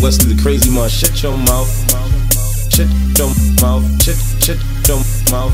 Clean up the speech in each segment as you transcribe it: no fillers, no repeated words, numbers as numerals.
Wesley the crazy man, shut your mouth. Shut your mouth. Shut your mouth.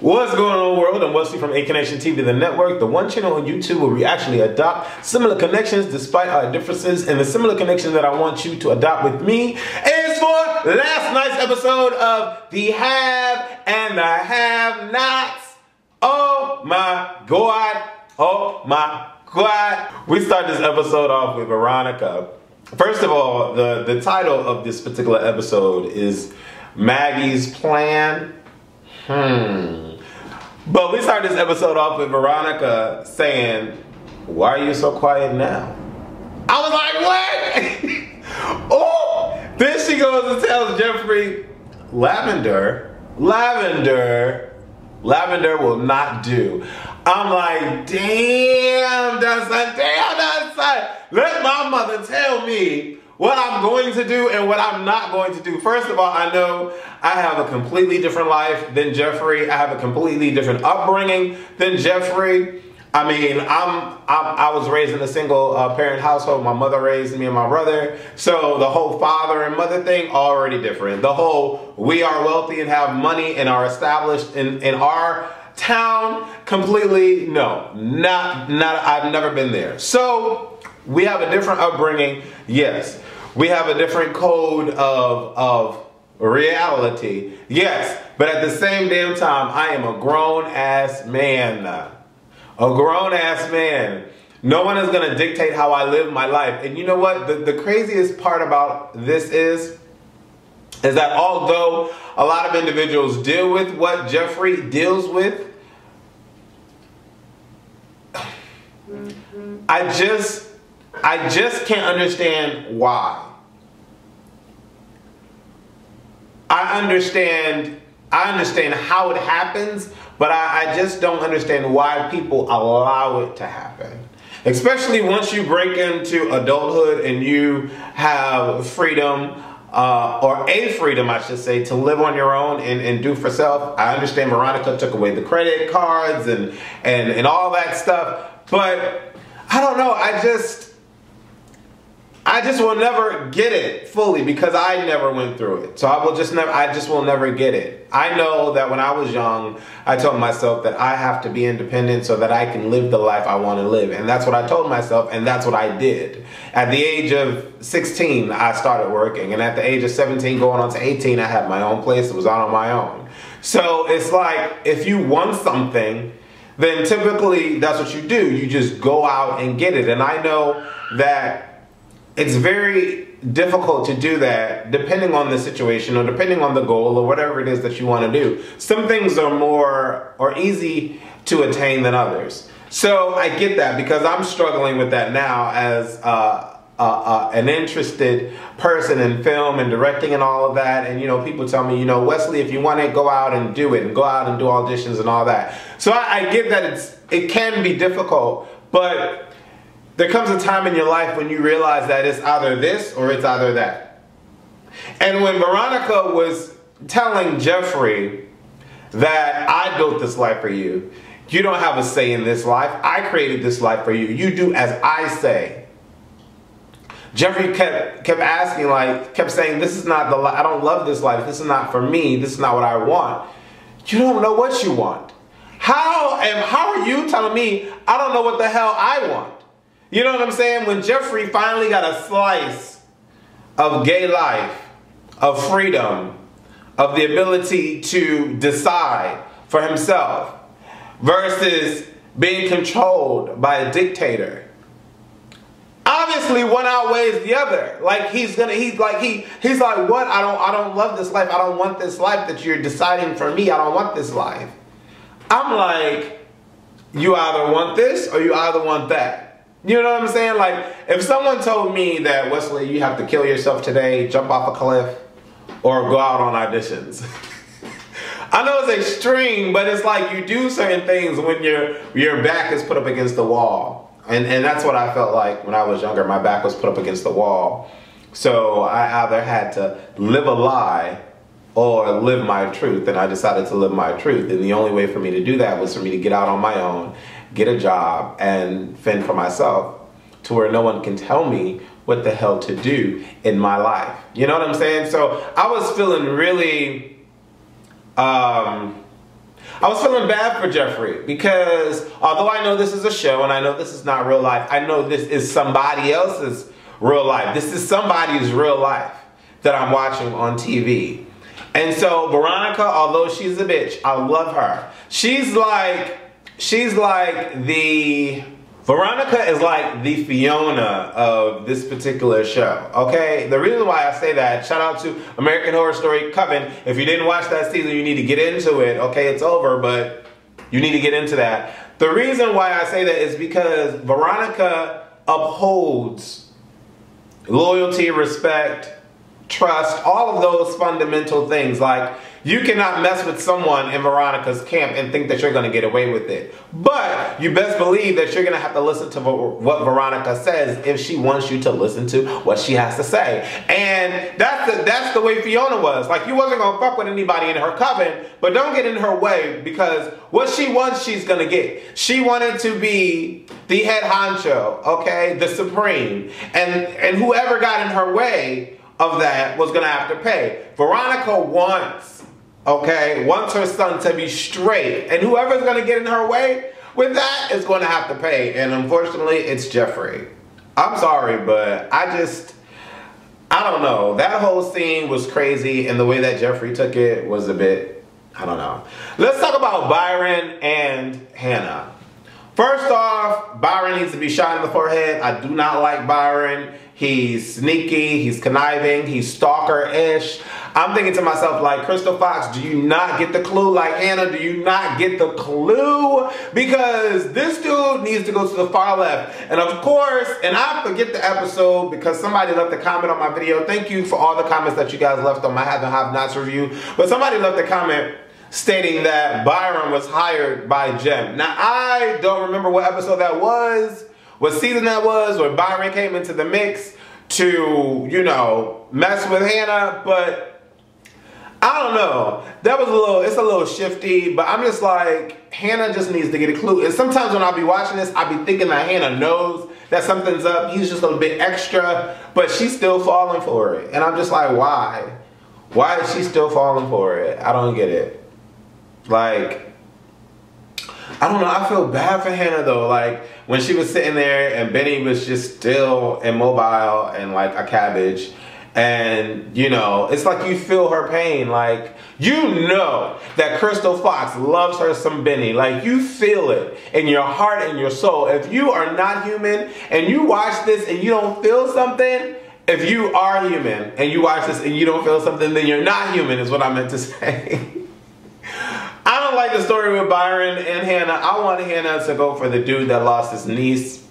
What's going on, world? I'm Wesley from ACONNECTIONTV, the network, the one channel on YouTube where we actually adopt similar connections despite our differences. And the similar connection that I want you to adopt with me is for last night's episode of The Have and the Have-Nots. Oh my God. Oh my God. We start this episode off with Veronica. First of all, the title of this particular episode is Maggie's Plan. But we start this episode off with Veronica saying, "Why are you so quiet now?" I was like, what? Oh! Then she goes and tells Jeffrey, lavender will not do. I'm like, damn, that's let my mother tell me what I'm going to do and what I'm not going to do. First of all, I know I have a completely different life than Jeffrey. I have a completely different upbringing than Jeffrey. I mean, I was raised in a single parent household. My mother raised me and my brother. So the whole father and mother thing, already different. The whole we are wealthy and have money and are established in our town, completely, no, not, I've never been there. So we have a different upbringing, yes. We have a different code of reality, yes. But at the same damn time, I am a grown-ass man. A grown-ass man. No one is going to dictate how I live my life. And you know what? The craziest part about this is that although a lot of individuals deal with what Jeffrey deals with, I just can't understand why. I understand how it happens, but I just don't understand why people allow it to happen. Especially once you break into adulthood and you have freedom, or a freedom, I should say, to live on your own and do for self. I understand Veronica took away the credit cards and all that stuff, but I don't know, I just will never get it fully because I never went through it. So I just will never get it. I know that when I was young, I told myself that I have to be independent so that I can live the life I want to live. And that's what I told myself, and that's what I did. At the age of 16, I started working. And at the age of 17, going on to 18, I had my own place. It was all on my own. So it's like, if you want something, then typically that's what you do. You just go out and get it. And I know that it's very difficult to do that depending on the situation or depending on the goal or whatever it is that you want to do. Some things are more or easy to attain than others. So I get that because I'm struggling with that now as an interested person in film and directing and all of that. And, you know, people tell me, you know, Wesley, if you want to go out and do it and go out and do auditions and all that. So I get that it can be difficult, but there comes a time in your life when you realize that it's either this or it's either that. And when Veronica was telling Jeffrey that I built this life for you, you don't have a say in this life. I created this life for you. You do as I say. Jeffrey kept asking, kept saying, this is not the life. I don't love this life. This is not for me. This is not what I want. You don't know what you want. How are you telling me I don't know what the hell I want? You know what I'm saying? When Jeffrey finally got a slice of gay life, of freedom, of the ability to decide for himself versus being controlled by a dictator. Obviously one outweighs the other. Like he's like, what? I don't love this life. I don't want this life that you're deciding for me. I don't want this life. I'm like, you either want this or you either want that. You know what I'm saying? Like, if someone told me that, Wesley, you have to kill yourself today, jump off a cliff, or go out on auditions. I know it's extreme, but it's like you do certain things when your back is put up against the wall. And that's what I felt like when I was younger. My back was put up against the wall. So I either had to live a lie or live my truth, and I decided to live my truth. And the only way for me to do that was for me to get out on my own, get a job, and fend for myself to where no one can tell me what the hell to do in my life. You know what I'm saying? So I was feeling really, I was feeling bad for Jeffrey, because although I know this is a show and I know this is not real life, I know this is somebody else's real life. This is somebody's real life that I'm watching on TV. And so Veronica, although she's a bitch, I love her. Veronica is like the Fiona of this particular show, okay? The reason why I say that, shout out to American Horror Story Coven. If you didn't watch that season, you need to get into it, okay? It's over, but you need to get into that. The reason why I say that is because Veronica upholds loyalty, respect, trust, all of those fundamental things. Like, you cannot mess with someone in Veronica's camp and think that you're going to get away with it. But you best believe that you're going to have to listen to what Veronica says if she wants you to listen to what she has to say. And that's the way Fiona was. Like, you wasn't going to fuck with anybody in her coven, but don't get in her way, because what she wants, she's going to get. She wanted to be the head honcho, okay, the supreme. And whoever got in her way of that was going to have to pay. Veronica wants her son to be straight, and whoever's going to get in her way with that is going to have to pay. And unfortunately, it's Jeffrey. I'm sorry, but I don't know. That whole scene was crazy, and the way that Jeffrey took it was a bit, I don't know. Let's talk about Byron and Hannah. First off, Byron needs to be shot in the forehead. I do not like Byron. He's sneaky, he's conniving, he's stalker-ish. I'm thinking to myself, like, Crystal Fox, do you not get the clue? Like, Hannah, do you not get the clue? Because this dude needs to go to the far left. And of course, and I forget the episode because somebody left a comment on my video. Thank you for all the comments that you guys left on my Have and Have Nots review. But somebody left a comment stating that Byron was hired by Jem. Now, I don't remember what episode that was, what season that was, where Byron came into the mix to, you know, mess with Hannah, but I don't know. That was it's a little shifty, but I'm just like, Hannah just needs to get a clue. And sometimes when I'll be watching this, I'll be thinking that Hannah knows that something's up. He's just a bit extra, but she's still falling for it. And I'm just like, why? Why is she still falling for it? I don't get it. Like, I don't know. I feel bad for Hannah though. Like, when she was sitting there and Benny was just still immobile and like a cabbage. And, you know, it's like you feel her pain. Like, you know that Crystal Fox loves her some Benny. Like, you feel it in your heart and your soul. If you are not human and you watch this and you don't feel something, if you are human and you watch this and you don't feel something, then you're not human is what I meant to say. I don't like the story with Byron and Hannah. I want Hannah to go for the dude that lost his niece.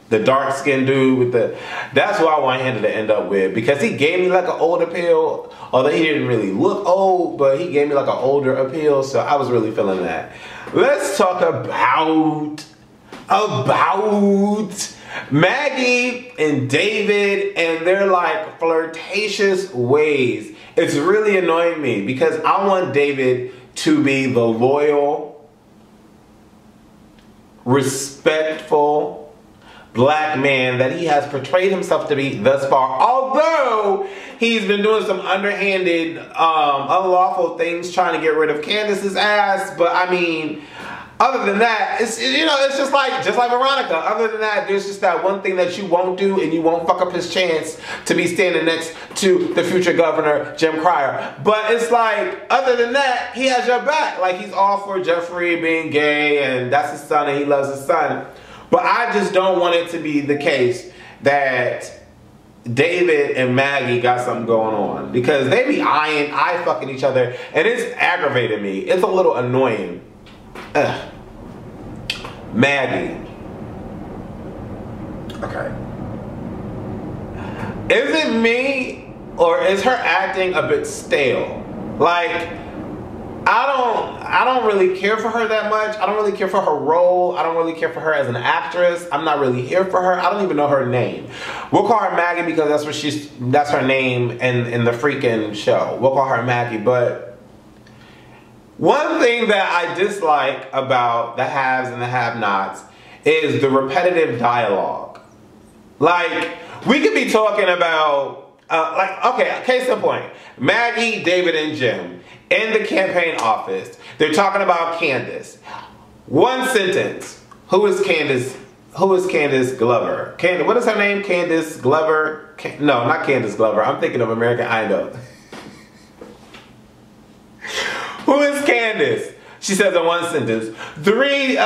The dark-skinned dude with the... That's who I want Hannah to end up with. Because he gave me like an old appeal. Although he didn't really look old. But he gave me like an older appeal. So I was really feeling that. Let's talk about Maggie and David and their like flirtatious ways. It's really annoying me. Because I want David to be the loyal, respectful black man that he has portrayed himself to be thus far. Although he's been doing some underhanded, unlawful things trying to get rid of Candace's ass. But I mean, other than that, it's, you know, it's just like Veronica. Other than that, there's just that one thing that you won't do, and you won't fuck up his chance to be standing next to the future governor, Jim Cryer. But it's like, other than that, he has your back. Like, he's all for Jeffrey being gay, and that's his son, and he loves his son. But I just don't want it to be the case that David and Maggie got something going on. Because they be eye fucking each other, and it's aggravating me. It's a little annoying. Ugh. Maggie. Okay. Is it me, or is her acting a bit stale? Like, I I don't really care for her that much. I don't really care for her role. I don't really care for her as an actress. I'm not really here for her. I don't even know her name. We'll call her Maggie because that's her name in the freaking show. We'll call her Maggie. But one thing that I dislike about the haves and the have-nots is the repetitive dialogue. Like, we could be talking about, okay, case in point, Maggie, David, and Jim in the campaign office. They're talking about Candace. One sentence. Who is Candace? Who is Candace Glover? What is her name? Candace Glover? No, not Candace Glover. I'm thinking of American Idol. Who is Candace? She says in one sentence. 3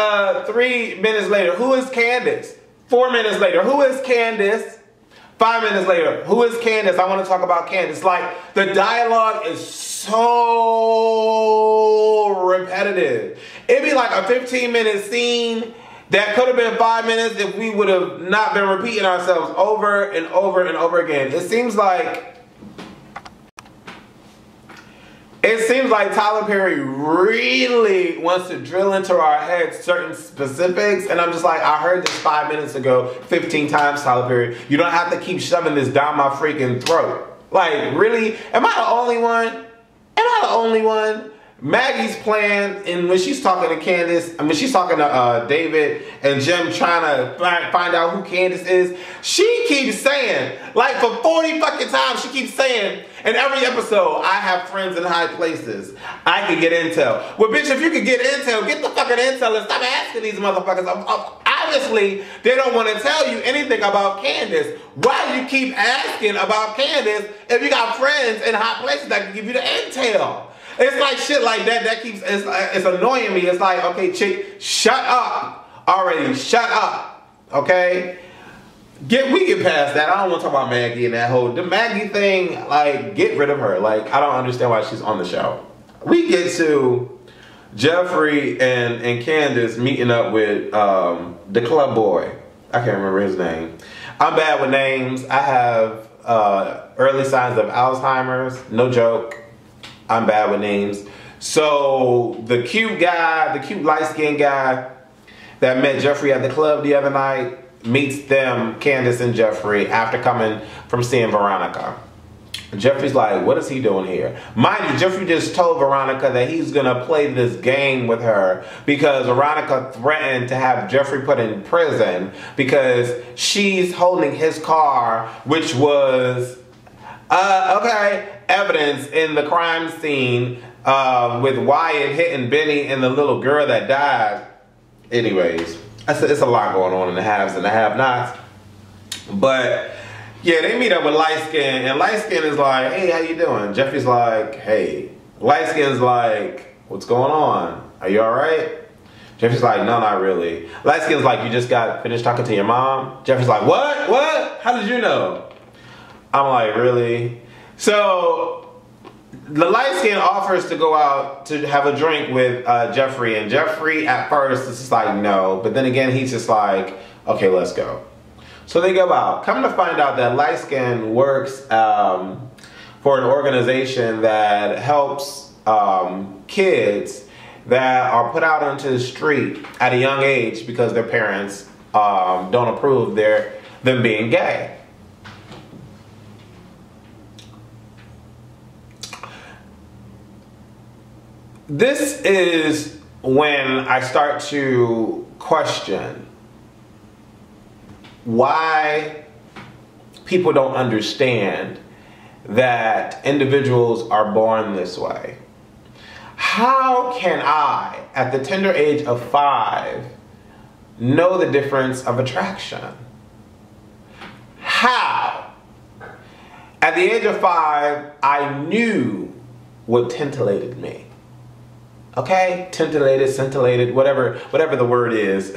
minutes later, who is Candace? 4 minutes later, who is Candace? 5 minutes later, who is Candace? I want to talk about Candace. Like, the dialogue is so repetitive. It'd be like a 15-minute scene that could have been 5 minutes if we would have not been repeating ourselves over and over and over again. It seems like Tyler Perry really wants to drill into our heads certain specifics, and I'm just like, I heard this 5 minutes ago 15 times, Tyler Perry. You don't have to keep shoving this down my freaking throat. Like, really? Am I the only one? Am I the only one? Maggie's plan, and when she's talking to Candace, and when she's talking to David and Jim trying to find out who Candace is, she keeps saying, like for 40 fucking times, she keeps saying, in every episode, I have friends in high places. I can get intel. Well, bitch, if you could get intel, get the fucking intel and stop asking these motherfuckers. Obviously, they don't want to tell you anything about Candace. Why do you keep asking about Candace if you got friends in high places that can give you the intel? It's like shit like that. That keeps, it's annoying me. It's like, okay, chick, shut up already. Shut up. Okay? We get past that. I don't want to talk about Maggie and the Maggie thing. Like, get rid of her. Like, I don't understand why she's on the show. We get to Jeffrey and Candace meeting up with the club boy. I can't remember his name. I'm bad with names. I have early signs of Alzheimer's. No joke. I'm bad with names. So the cute guy, the cute light-skinned guy that met Jeffrey at the club the other night meets them, Candace and Jeffrey, after coming from seeing Veronica. Jeffrey's like, what is he doing here? Mind you, Jeffrey just told Veronica that he's gonna play this game with her because Veronica threatened to have Jeffrey put in prison because she's holding his car, which was evidence in the crime scene with Wyatt hitting Benny and the little girl that died. Anyways, it's a lot going on in the haves and the have-nots. But yeah, they meet up with Lightskin, and Lightskin is like, hey, how you doing? Jeffrey's like, hey. Lightskin's like, what's going on? Are you alright? Jeffrey's like, no, not really. Lightskin's like, you just got finished talking to your mom? Jeffrey's like, what? What? How did you know? I'm like, really? So the light skin offers to go out to have a drink with Jeffrey, and Jeffrey at first is just like, no, but then again he's just like, okay, let's go. So they go out. Come to find out that light skin works for an organization that helps kids that are put out onto the street at a young age because their parents don't approve them being gay. This is when I start to question why people don't understand that individuals are born this way. How can I, at the tender age of 5, know the difference of attraction? How? At the age of 5, I knew what tintillated me. Okay? Tintillated, scintillated, whatever the word is.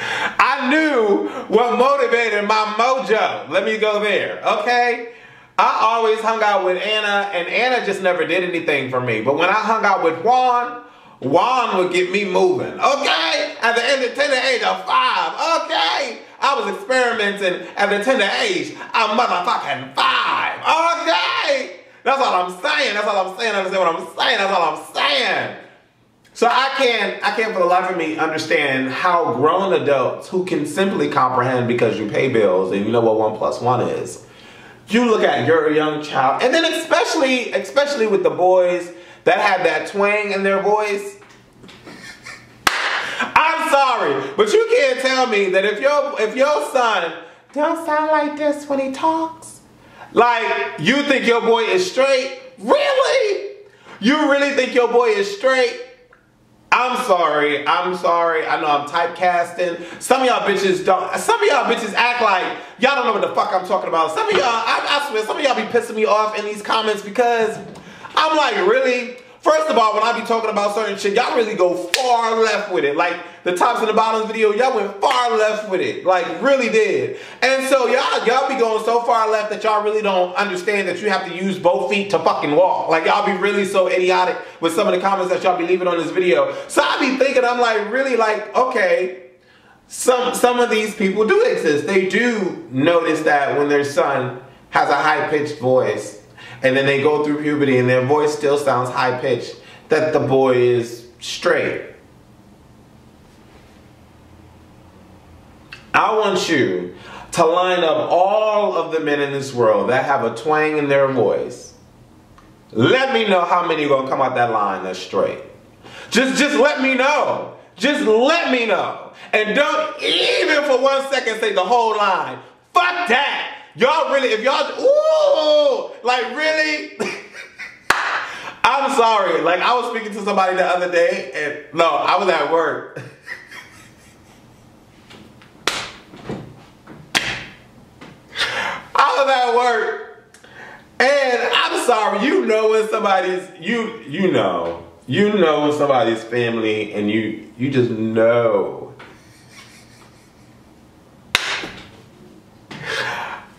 I knew what motivated my mojo. Let me go there, okay? I always hung out with Anna, and Anna just never did anything for me. But when I hung out with Juan, Juan would get me moving, okay? At the tender age of 5, okay? I was experimenting at the tender age of motherfucking 5, okay? That's all I'm saying. That's all I'm saying. Understand what I'm saying? That's all I'm saying. So I can't for the life of me understand how grown adults who can simply comprehend because you pay bills and you know what 1 + 1 is. You look at your young child, and then especially with the boys that have that twang in their voice. I'm sorry, but you can't tell me that if your son don't sound like this when he talks, like you think your boy is straight? Really? You really think your boy is straight? I'm sorry. I know I'm typecasting. Some of y'all bitches don't. Some of y'all bitches act like y'all don't know what the fuck I'm talking about. Some of y'all, I swear, some of y'all be pissing me off in these comments because I'm like, really? First of all, when I be talking about certain shit, y'all really go far left with it. Like the tops and the bottoms video, y'all went far left with it. Like really did. And so y'all be going so far left that y'all really don't understand that you have to use both feet to fucking walk. Like y'all be really so idiotic with some of the comments that y'all be leaving on this video. So I be thinking, I'm like, really like, okay, some of these people do exist. They do notice that when their son has a high-pitched voice, and then they go through puberty and their voice still sounds high-pitched, that the boy is straight. I want you to line up all of the men in this world that have a twang in their voice. Let me know how many are going to come out that line that's straight. Just let me know. Just let me know. And don't even for 1 second say the whole line. Fuck that. Y'all really, if y'all, ooh, like really? I'm sorry. Like I was speaking to somebody the other day and no, I was at work. I was at work and I'm sorry, you know when somebody's, you know when somebody's family and you just know.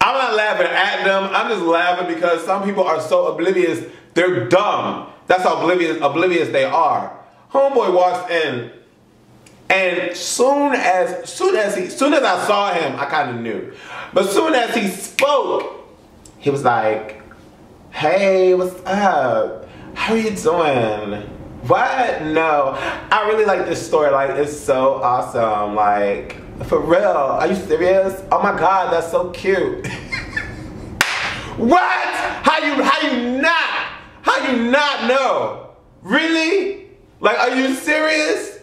I'm not laughing at them. I'm just laughing because some people are so oblivious. They're dumb. That's how oblivious they are. Homeboy walks in, and soon as I saw him, I kind of knew. But soon as he spoke, he was like, "Hey, what's up? How are you doing? What? No, I really like this story. Like, it's so awesome. Like, for real? Are you serious? Oh my God, that's so cute." What? How you not know? Really? Like, are you serious?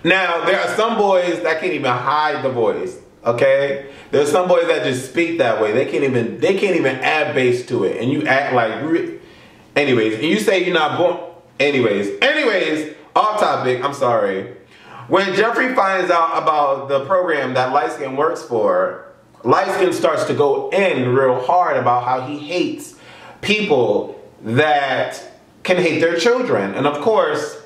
Now, there are some boys that can't even hide the voice. Okay? There's some boys that just speak that way. They can't even add bass to it, and you act like. Anyways, and you say you're not born. Anyways, off topic. I'm sorry. When Jeffrey finds out about the program that Lightskin works for, Lightskin starts to go in real hard about how he hates people that can hate their children. And of course,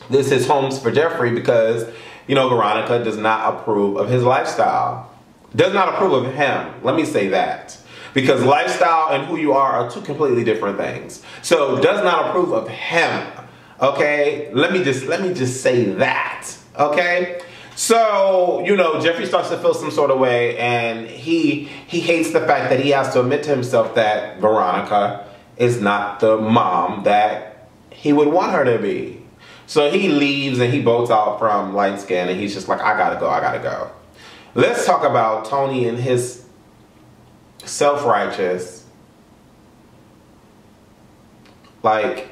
this is homes for Jeffrey because, you know, Veronica does not approve of his lifestyle. Does not approve of him. Let me say that. Because lifestyle and who you are two completely different things. So does not approve of him. Okay? Let me just say that. Okay? So, you know, Jeffrey starts to feel some sort of way, and he hates the fact that he has to admit to himself that Veronica is not the mom that he would want her to be. So he leaves and he bolts out from Lightskin, and he's just like, I gotta go. Let's talk about Tony and his self-righteous, like,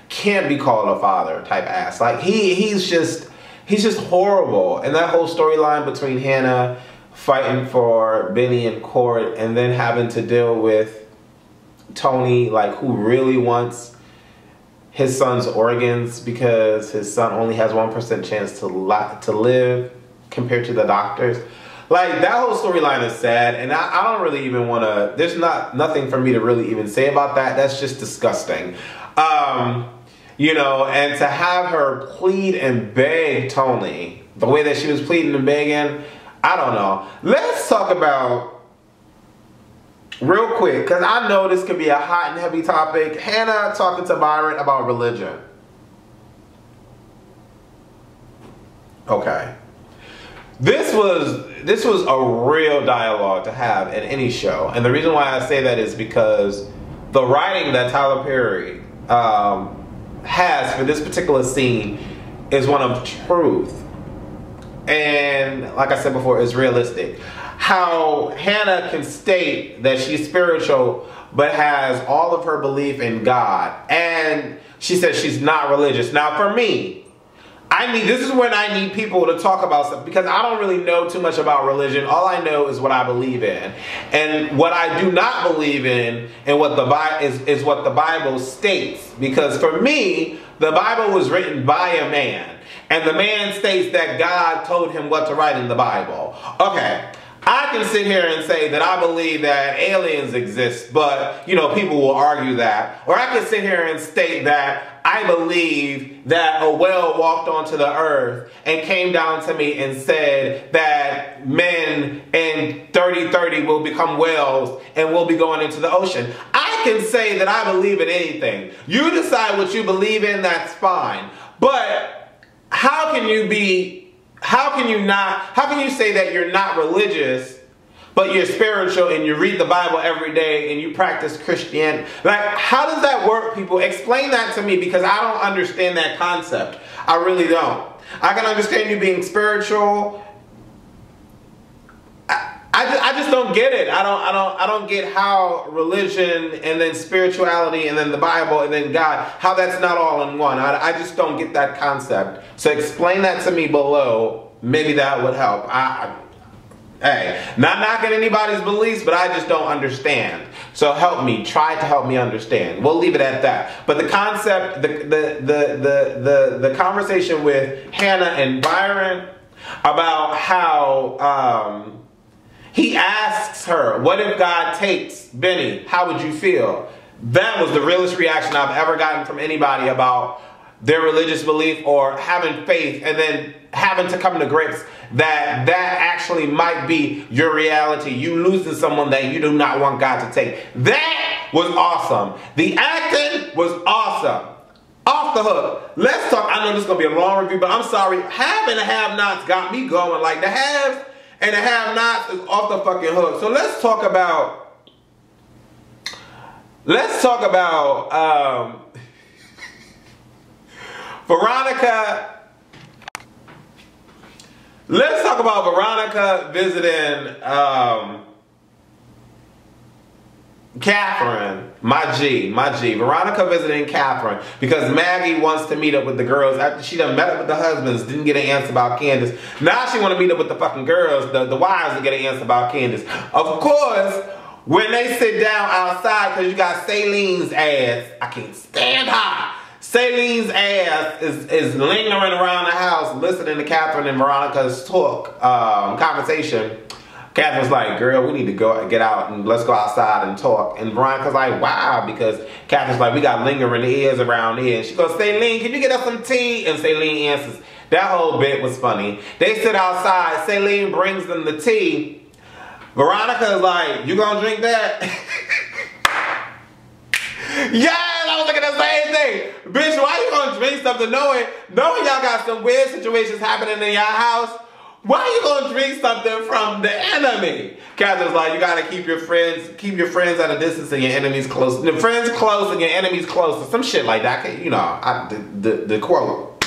can't be called a father type ass. Like he's just horrible. And that whole storyline between Hannah fighting for Benny in court and then having to deal with Tony, like, who really wants his son's organs because his son only has 1% chance to live compared to the doctors. Like, that whole storyline is sad, and I don't really even want to, there's nothing for me to really even say about that. That's just disgusting. You know, and to have her plead and beg Tony the way that she was pleading and begging, I don't know. Let's talk about, real quick, because I know this could be a hot and heavy topic, Hannah talking to Byron about religion. Okay. This was a real dialogue to have in any show. And the reason why I say that is because the writing that Tyler Perry has for this particular scene is one of truth. And like I said before, it's realistic. How Hannah can state that she's spiritual but has all of her belief in God. And she says she's not religious. Now for me, this is when I need people to talk about stuff, because I don't really know too much about religion. All I know is what I believe in. And what I do not believe in and what the is what the Bible states. Because for me, the Bible was written by a man. And the man states that God told him what to write in the Bible. Okay. I can sit here and say that I believe that aliens exist, but, you know, people will argue that. Or I can sit here and state that I believe that a whale walked onto the earth and came down to me and said that men in 3030 will become whales and will be going into the ocean. I can say that I believe in anything. You decide what you believe in, that's fine. But how can you say that you're not religious, but you're spiritual and you read the Bible every day and you practice Christianity? Like, how does that work, people? Explain that to me, because I don't understand that concept. I really don't. I can understand you being spiritual. I just don't get it. I don't get how religion and then spirituality and then the Bible and then God, how that's not all in one. I just don't get that concept. So explain that to me below. Maybe that would help. Hey, not knocking anybody's beliefs, but I just don't understand. So help me. Try to help me understand. We'll leave it at that. But the concept, the conversation with Hannah and Byron about how he asks her, what if God takes Benny? How would you feel? That was the realest reaction I've ever gotten from anybody about their religious belief or having faith, and then having to come to grips that that actually might be your reality. You losing someone that you do not want God to take. That was awesome. The acting was awesome. Off the hook. Let's talk. I know this is going to be a long review, but I'm sorry. Have and the have-nots got me going. Like, the haves and the have-nots is off the fucking hook. So let's talk about Veronica. Let's talk about Veronica visiting Catherine, my G. Veronica visiting Catherine because Maggie wants to meet up with the girls after she done met up with the husbands, didn't get an answer about Candace. Now she want to meet up with the fucking girls, the wives, to get an answer about Candace. Of course, when they sit down outside, because you got Celine's ass, I can't stand her. Celine's ass is lingering around the house listening to Catherine and Veronica's conversation. Catherine's like, girl, we need to get out and let's go outside and talk. And Veronica's like, wow, because Catherine's like, we got lingering ears around here. And she goes, Celine, can you get us some tea? And Celine answers. That whole bit was funny. They sit outside. Celine brings them the tea. Veronica's like, you gonna drink that? Yes, I was looking at the same thing. Bitch, why you gonna drink something knowing y'all got some weird situations happening in your house? Why you gonna drink something from the enemy? Catherine's like, you gotta keep your friends at a distance and your enemies close. The friends close and your enemies close. Some shit like that. You know, the quote.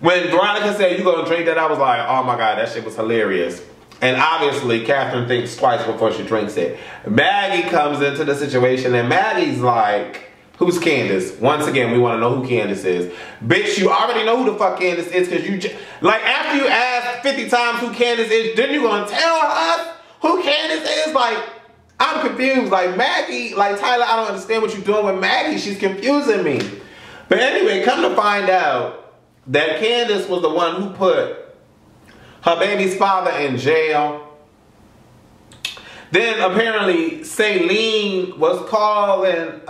When Veronica said you gonna drink that, I was like, oh my God, that shit was hilarious. And obviously, Catherine thinks twice before she drinks it. Maggie comes into the situation and Maggie's like, who's Candace? Once again, we want to know who Candace is. Bitch, you already know who the fuck Candace is because you like, after you asked 50 times who Candace is, then you gonna tell us who Candace is? Like, I'm confused. Like, Maggie, like, Tyler, I don't understand what you're doing with Maggie. She's confusing me. But anyway, come to find out that Candace was the one who put her baby's father in jail. Then apparently Celine was calling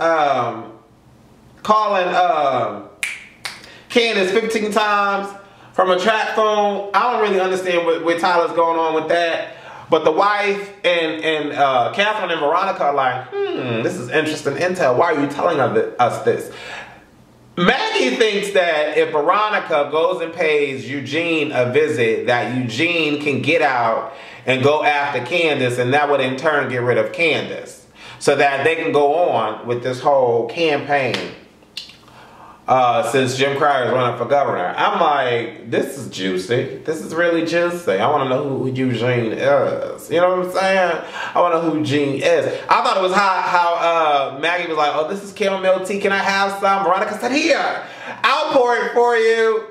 Candace 15 times from a track phone. I don't really understand what Tyler's going on with that. But the wife and Catherine and Veronica are like, this is interesting intel. Why are you telling us this? Maggie thinks that if Veronica goes and pays Eugene a visit, that Eugene can get out and go after Candace, and that would in turn get rid of Candace, so that they can go on with this whole campaign since Jim Cryer is running for governor. I'm like, this is juicy. This is really juicy. I want to know who Eugene is. You know what I'm saying? I want to know who Eugene is. I thought it was how Maggie was like, oh, this is chamomile tea. Can I have some? Veronica said, here, I'll pour it for you.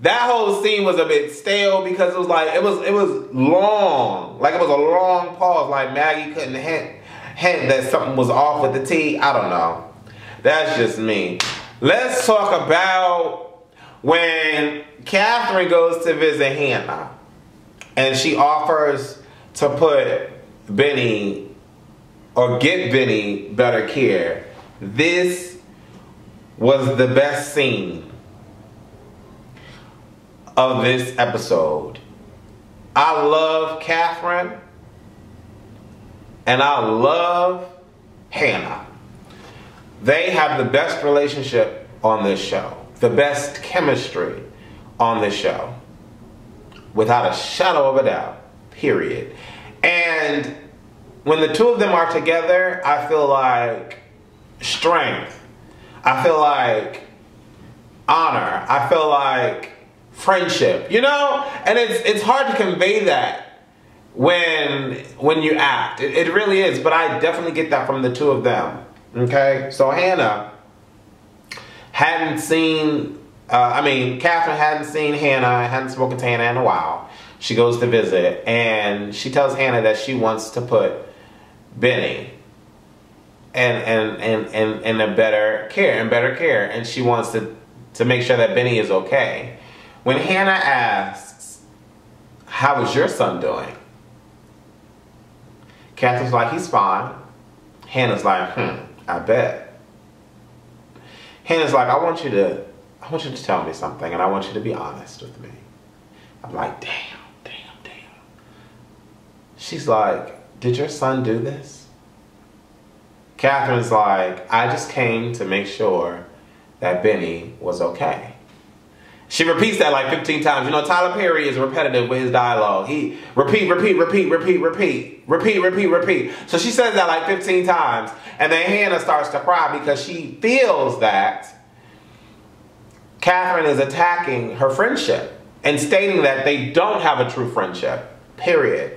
That whole scene was a bit stale because it was like, it was long. Like it was a long pause. Like Maggie couldn't hint that something was off with the tea. I don't know. That's just me. Let's talk about when Catherine goes to visit Hannah and she offers to put Benny or get Benny better care. This was the best scene of this episode. I love Catherine and I love Hannah. They have the best relationship on this show. The best chemistry on this show. Without a shadow of a doubt. Period. And when the two of them are together, I feel like strength. I feel like honor. I feel like friendship. You know? And it's hard to convey that when you act. It really is. But I definitely get that from the two of them. Okay, so Hannah hadn't seen, Catherine hadn't seen Hannah, hadn't spoken to Hannah in a while. She goes to visit, and she tells Hannah that she wants to put Benny in a better care, and she wants to make sure that Benny is okay. When Hannah asks, how is your son doing? Catherine's like, he's fine. Hannah's like, I bet. Hannah's like, I want you to tell me something, and I want you to be honest with me. I'm like, damn. She's like, did your son do this? Catherine's like, I just came to make sure that Benny was okay. She repeats that like 15 times. You know, Tyler Perry is repetitive with his dialogue. He repeat. So she says that like 15 times. And then Hannah starts to cry because she feels that Catherine is attacking her friendship and stating that they don't have a true friendship. Period.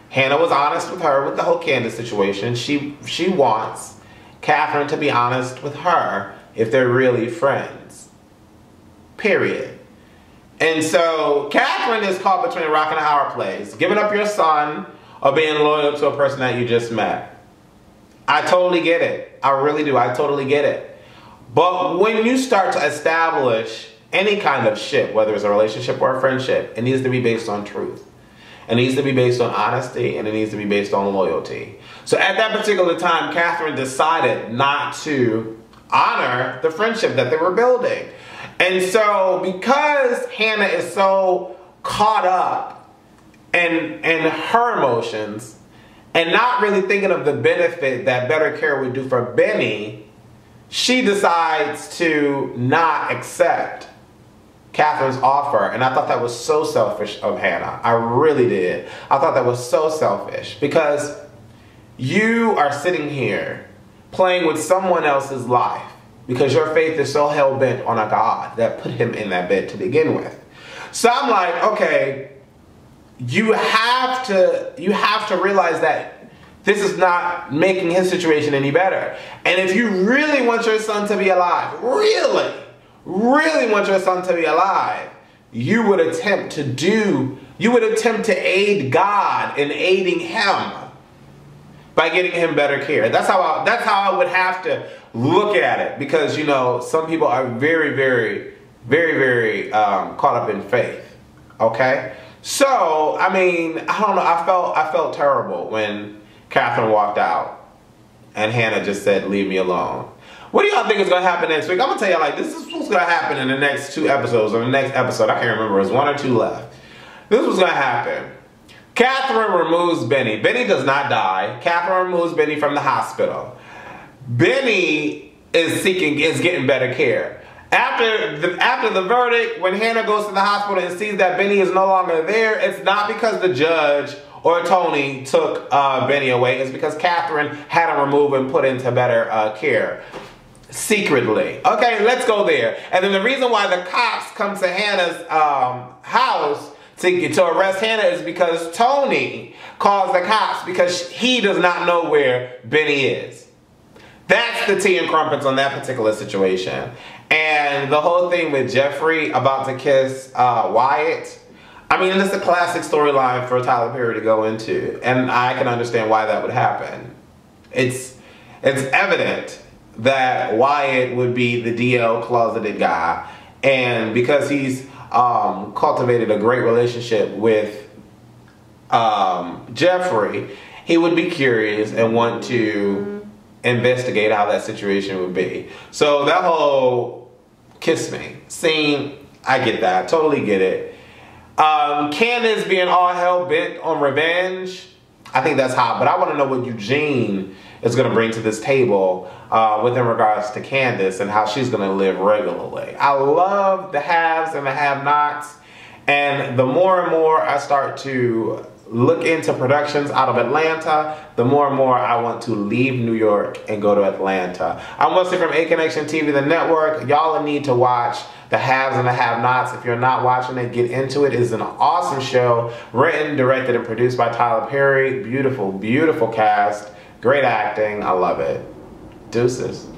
Hannah was honest with her with the whole Candace situation. She wants Catherine to be honest with her if they're really friends. Period. And so Catherine is caught between a rock and a hard place. Giving up your son or being loyal to a person that you just met. I totally get it. I really do. I totally get it. But when you start to establish any kind of ship, whether it's a relationship or a friendship, it needs to be based on truth. It needs to be based on honesty, and it needs to be based on loyalty. So at that particular time, Catherine decided not to honor the friendship that they were building. And so because Hannah is so caught up in her emotions and not really thinking of the benefit that better care would do for Benny, she decides to not accept Catherine's offer. And I thought that was so selfish of Hannah. I really did. I thought that was so selfish because you are sitting here playing with someone else's life because your faith is so hell-bent on a God that put him in that bed to begin with. So I'm like, okay, you have to realize that this is not making his situation any better. And if you really want your son to be alive, really want your son to be alive, you would attempt to aid God in aiding him by getting him better care. That's how I would have to look at it, because you know some people are very caught up in faith. Okay, so I mean, I don't know. I felt terrible when Catherine walked out and Hannah just said, "Leave me alone." What do y'all think is going to happen next week? I'm going to tell you, like, this is what's going to happen in the next 2 episodes, or the next episode. I can't remember. There's 1 or 2 left. This is what's going to happen. Catherine removes Benny. Benny does not die. Catherine removes Benny from the hospital. Benny is getting better care. After the verdict, when Hannah goes to the hospital and sees that Benny is no longer there, it's not because the judge or Tony took Benny away. It's because Catherine had him removed and put into better care. Secretly. Okay, let's go there. And then the reason why the cops come to Hannah's house to arrest Hannah is because Tony calls the cops because he does not know where Benny is. That's the tea and crumpets on that particular situation. And the whole thing with Jeffrey about to kiss Wyatt, I mean, it's a classic storyline for Tyler Perry to go into, and I can understand why that would happen. It's evident that Wyatt would be the DL closeted guy, and because he's cultivated a great relationship with Jeffrey, he would be curious and want to investigate how that situation would be. So that whole kiss me scene, I get that, totally get it. Candace being all hell bent on revenge, I think that's hot, but I want to know what Eugene is going to bring to this table within regards to Candace and how she's going to live regularly. I love the haves and the have-nots, and the more and more I start to look into productions out of Atlanta, the more and more I want to leave New York and go to Atlanta. I'm Wesley from ACONNECTIONTV, the network. Y'all need to watch The Haves and the Have-Nots. If you're not watching it, get into it. It's an awesome show, written, directed, and produced by Tyler Perry. Beautiful, beautiful cast. Great acting. I love it. Deuces.